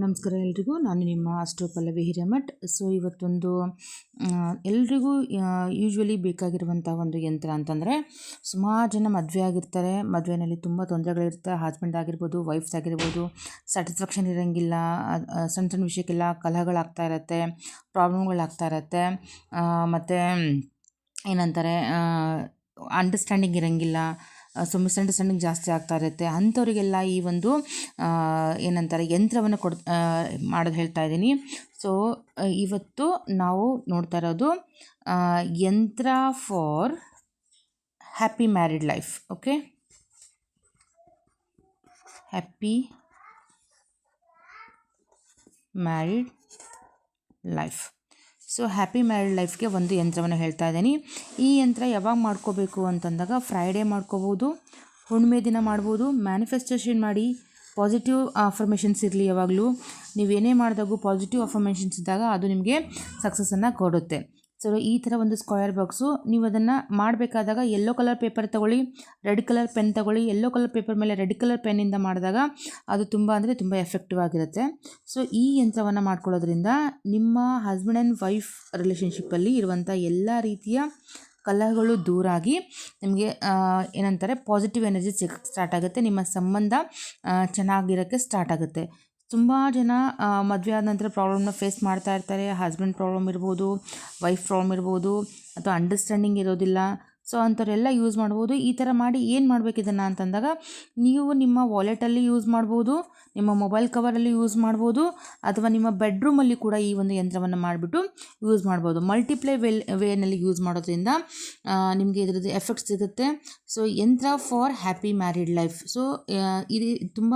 ನಮಸ್ಕಾರ ಎಲ್ರಿಗೂ. ನಾನು ನಿಮ್ಮ ಅಸ್ಟ್ರೋ ಪಲ್ಲವಿ ಹಿರೇಮಠ್. ಸೊ ಇವತ್ತೊಂದು ಎಲ್ರಿಗೂ ಯೂಶ್ವಲಿ ಬೇಕಾಗಿರುವಂಥ ಒಂದು ಯಂತ್ರ ಅಂತಂದರೆ, ಸುಮಾರು ಜನ ಮದುವೆ ಆಗಿರ್ತಾರೆ. ಮದುವೆಯಲ್ಲಿ ತುಂಬ ತೊಂದರೆಗಳಿರುತ್ತೆ. ಹಸ್ಬೆಂಡ್ ಆಗಿರ್ಬೋದು, ವೈಫ್ಸ್ ಆಗಿರ್ಬೋದು, ಸ್ಯಾಟಿಸ್ಫ್ಯಾಕ್ಷನ್ ಇರೋಂಗಿಲ್ಲ. ಸಣ್ಣ ಸಣ್ಣ ವಿಷಯಕ್ಕೆಲ್ಲ ಕಲಹಗಳಾಗ್ತಾ ಇರುತ್ತೆ, ಪ್ರಾಬ್ಲಮ್ಗಳಾಗ್ತಾ ಇರುತ್ತೆ. ಮತ್ತು ಏನಂತಾರೆ, ಅಂಡರ್ಸ್ಟ್ಯಾಂಡಿಂಗ್ ಇರೋಂಗಿಲ್ಲ. ಸೊ ಮಿಸ್ಅಂಡರ್ಸ್ಟ್ಯಾಂಡಿಂಗ್ ಜಾಸ್ತಿ ಆಗ್ತಾ ಇರುತ್ತೆ. ಅಂಥವರಿಗೆಲ್ಲ ಈ ಒಂದು ಏನಂತಾರೆ ಯಂತ್ರವನ್ನು ಮಾಡೋದು ಹೇಳ್ತಾ ಇದ್ದೀನಿ. ಸೊ ಇವತ್ತು ನಾವು ನೋಡ್ತಾ ಇರೋದು ಯಂತ್ರ for happy married life. Okay, happy married life. So happy married ಲೈಫ್ಗೆ ಒಂದು ಯಂತ್ರವನ್ನು ಹೇಳ್ತಾ ಇದ್ದೀನಿ. ಈ ಯಂತ್ರ ಯಾವಾಗ ಮಾಡ್ಕೋಬೇಕು ಅಂತಂದಾಗ, ಫ್ರೈಡೇ ಮಾಡ್ಕೋಬೋದು, ಹುಣ್ಣಿಮೆ ದಿನ ಮಾಡ್ಬೋದು. ಮ್ಯಾನಿಫೆಸ್ಟೇಷನ್ ಮಾಡಿ, ಪಾಸಿಟಿವ್ ಅಫರ್ಮೇಷನ್ಸ್ ಇರಲಿ. ಯಾವಾಗಲೂ ನೀವೇನೇ ಮಾಡಿದಾಗೂ ಪಾಸಿಟಿವ್ ಅಫರ್ಮೇಷನ್ಸ್ ಇದ್ದಾಗ ಅದು ನಿಮಗೆ ಸಕ್ಸಸ್ಸನ್ನು ಕೊಡುತ್ತೆ. ಸೊ ಈ ಥರ ಒಂದು ಸ್ಕ್ವೇರ್ ಬಾಕ್ಸು, ನೀವು ಅದನ್ನು ಮಾಡಬೇಕಾದಾಗ ಯೆಲ್ಲೋ ಕಲರ್ ಪೇಪರ್ ತೊಗೊಳ್ಳಿ, ರೆಡ್ ಕಲರ್ ಪೆನ್ ತೊಗೊಳ್ಳಿ. ಯೆಲ್ಲೋ ಕಲರ್ ಪೇಪರ್ ಮೇಲೆ ರೆಡ್ ಕಲರ್ ಪೆನ್ನಿಂದ ಮಾಡಿದಾಗ ಅದು ತುಂಬ ಎಫೆಕ್ಟಿವ್ ಆಗಿರುತ್ತೆ. ಸೊ ಈ ಯಂತ್ರವನ್ನು ಮಾಡ್ಕೊಳ್ಳೋದ್ರಿಂದ ನಿಮ್ಮ ಹಸ್ಬೆಂಡ್ ಆ್ಯಂಡ್ ವೈಫ್ ರಿಲೇಷನ್ಶಿಪ್ಪಲ್ಲಿ ಇರುವಂಥ ಎಲ್ಲ ರೀತಿಯ ಕಲಹಗಳು ದೂರಾಗಿ ನಿಮಗೆ ಏನಂತಾರೆ ಪಾಸಿಟಿವ್ ಎನರ್ಜಿ ಸ್ಟಾರ್ಟ್ ಆಗುತ್ತೆ. ನಿಮ್ಮ ಸಂಬಂಧ ಚೆನ್ನಾಗಿರೋಕ್ಕೆ ಸ್ಟಾರ್ಟ್ ಆಗುತ್ತೆ. ತುಂಬ ಜನ ಮದುವೆ ಆದ ನಂತರ ಪ್ರಾಬ್ಲಮ್ನ ಫೇಸ್ ಮಾಡ್ತಾ ಇರ್ತಾರೆ. ಹಸ್ಬೆಂಡ್ ಪ್ರಾಬ್ಲಮ್ ಇರ್ಬೋದು, ವೈಫ್ ಪ್ರಾಬ್ಲಮ್ ಇರ್ಬೋದು, ಅಥವಾ ಅಂಡರ್ಸ್ಟ್ಯಾಂಡಿಂಗ್ ಇರೋದಿಲ್ಲ. ಸೊ ಅಂಥವರೆಲ್ಲ ಯೂಸ್ ಮಾಡ್ಬೋದು. ಈ ಥರ ಮಾಡಿ ಏನು ಮಾಡಬೇಕು ಇದನ್ನು ಅಂತಂದಾಗ, ನೀವು ನಿಮ್ಮ ವಾಲೆಟಲ್ಲಿ ಯೂಸ್ ಮಾಡ್ಬೋದು, ನಿಮ್ಮ ಮೊಬೈಲ್ ಕವರಲ್ಲಿ ಯೂಸ್ ಮಾಡ್ಬೋದು, ಅಥವಾ ನಿಮ್ಮ ಬೆಡ್ರೂಮಲ್ಲಿ ಕೂಡ ಈ ಒಂದು ಯಂತ್ರವನ್ನು ಮಾಡಿಬಿಟ್ಟು ಯೂಸ್ ಮಾಡ್ಬೋದು. ಮಲ್ಟಿಪ್ಲೈ ವೇನಲ್ಲಿ ಯೂಸ್ ಮಾಡೋದ್ರಿಂದ ನಿಮಗೆ ಇದರದ್ದು ಎಫೆಕ್ಟ್ಸ್ ಸಿಗುತ್ತೆ. ಸೊ ಯಂತ್ರ for happy married life. So ಇದು ತುಂಬ